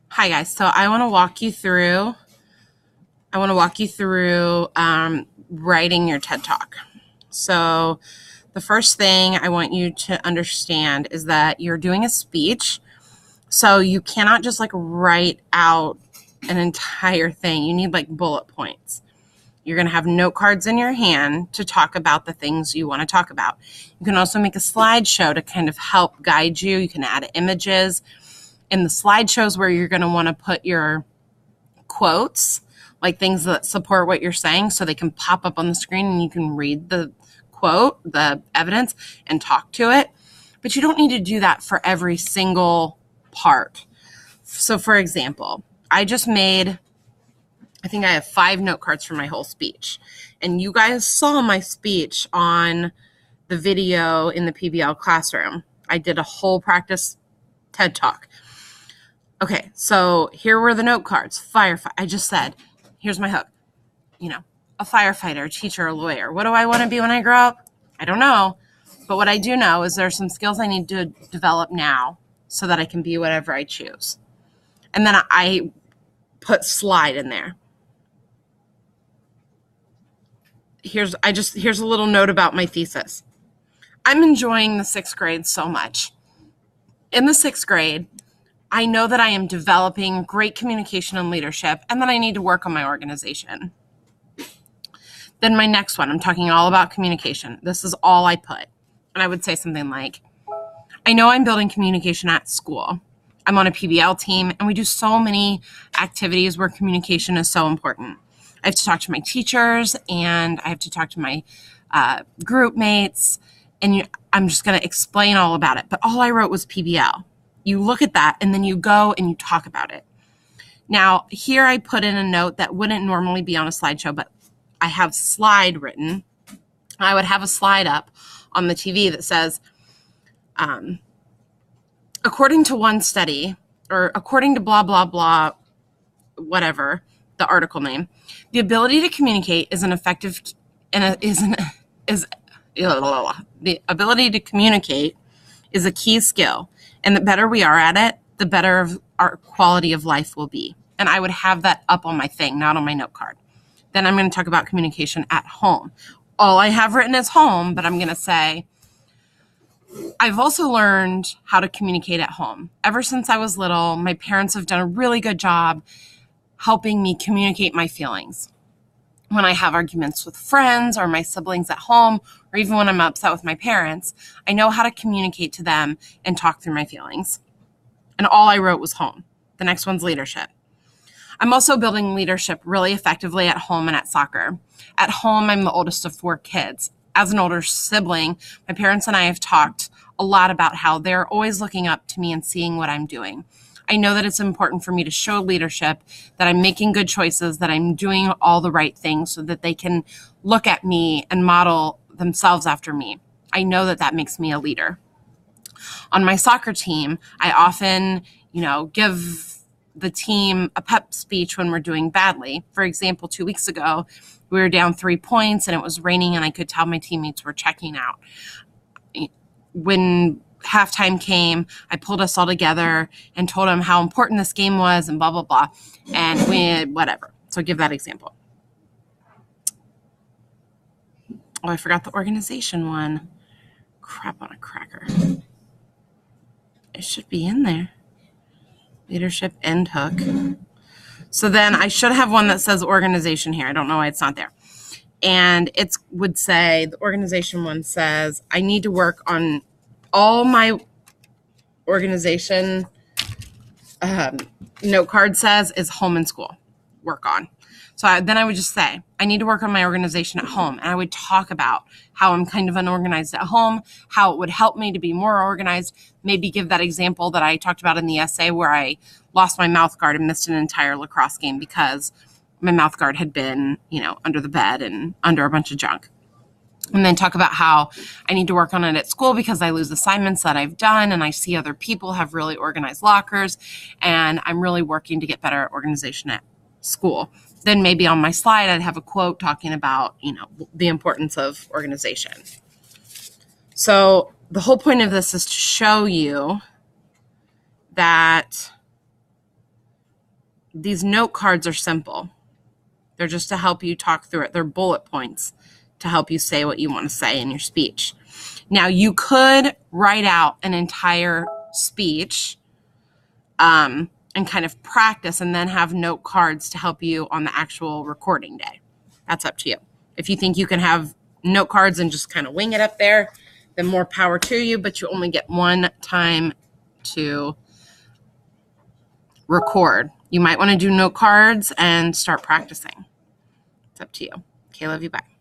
Hi guys. So I want to walk you through. Writing your TED Talk. So the first thing I want you to understand is that you're doing a speech. So you cannot just write out an entire thing. You need bullet points. You're going to have note cards in your hand to talk about the things you want to talk about. You can also make a slideshow to kind of help guide you. You can add images. In the slideshows where you're going to want to put your quotes, like things that support what you're saying, so they can pop up on the screen and you can read the quote, the evidence, and talk to it. But you don't need to do that for every single part. So for example, I think I have 5 note cards for my whole speech. And you guys saw my speech on the video in the PBL classroom. I did a whole practice TED Talk. Okay, so here were the note cards. Firefighter. I just said, here's my hook. A firefighter, a teacher, a lawyer. What do I want to be when I grow up? I don't know. But what I do know is there are some skills I need to develop now so that I can be whatever I choose. And then I put slide in there. Here's a little note about my thesis. I'm enjoying the 6th grade so much. In the 6th grade, I know that I am developing great communication and leadership, and that I need to work on my organization. Then my next one, I'm talking all about communication. This is all I put. And I would say something like, I know I'm building communication at school. I'm on a PBL team, and we do so many activities where communication is so important. I have to talk to my teachers, and I have to talk to my group mates, and I'm just going to explain all about it. But all I wrote was PBL. You look at that, and then you go and you talk about it. Now, here I put in a note that wouldn't normally be on a slideshow, but I have slide written. I would have a slide up on the TV that says, according to one study, or according to blah, blah, blah, whatever, the article name, the ability to communicate is the ability to communicate is a key skill. And the better we are at it, the better our quality of life will be. And I would have that up on my thing, not on my note card. Then I'm going to talk about communication at home. All I have written is home, but I'm going to say, I've also learned how to communicate at home. Ever since I was little, my parents have done a really good job helping me communicate my feelings. When I have arguments with friends or my siblings at home, or even when I'm upset with my parents, I know how to communicate to them and talk through my feelings. And all I wrote was home. The next one's leadership. I'm also building leadership really effectively at home and at soccer. At home, I'm the oldest of 4 kids. As an older sibling, my parents and I have talked a lot about how they're always looking up to me and seeing what I'm doing. I know that it's important for me to show leadership, that I'm making good choices, that I'm doing all the right things so that they can look at me and model themselves after me. I know that that makes me a leader. On my soccer team, I often, give the team a pep speech when we're doing badly. For example, 2 weeks ago, we were down 3 points and it was raining and I could tell my teammates were checking out. When halftime came, I pulled us all together and told them how important this game was and blah, blah, blah. And whatever. So give that example. Oh, I forgot the organization one. Crap on a cracker. It should be in there. Leadership end hook. So then I should have one that says organization here. I don't know why it's not there. And it would say, the organization one says, I need to work on all my organization note card says is home and school. Work on. So then I would just say, I need to work on my organization at home. And I would talk about how I'm kind of unorganized at home, how it would help me to be more organized, maybe give that example that I talked about in the essay where I lost my mouth guard and missed an entire lacrosse game because my mouth guard had been, under the bed and under a bunch of junk. And then talk about how I need to work on it at school because I lose assignments that I've done and I see other people have really organized lockers and I'm really working to get better at organization at school. Then maybe on my slide, I'd have a quote talking about, the importance of organization. So the whole point of this is to show you that these note cards are simple. They're just to help you talk through it. They're bullet points to help you say what you want to say in your speech. Now, you could write out an entire speech and kind of practice and then have note cards to help you on the actual recording day. That's up to you. If you think you can have note cards and just kind of wing it up there, then more power to you, but you only get one time to record. You might want to do note cards and start practicing. It's up to you. Okay, love you. Bye.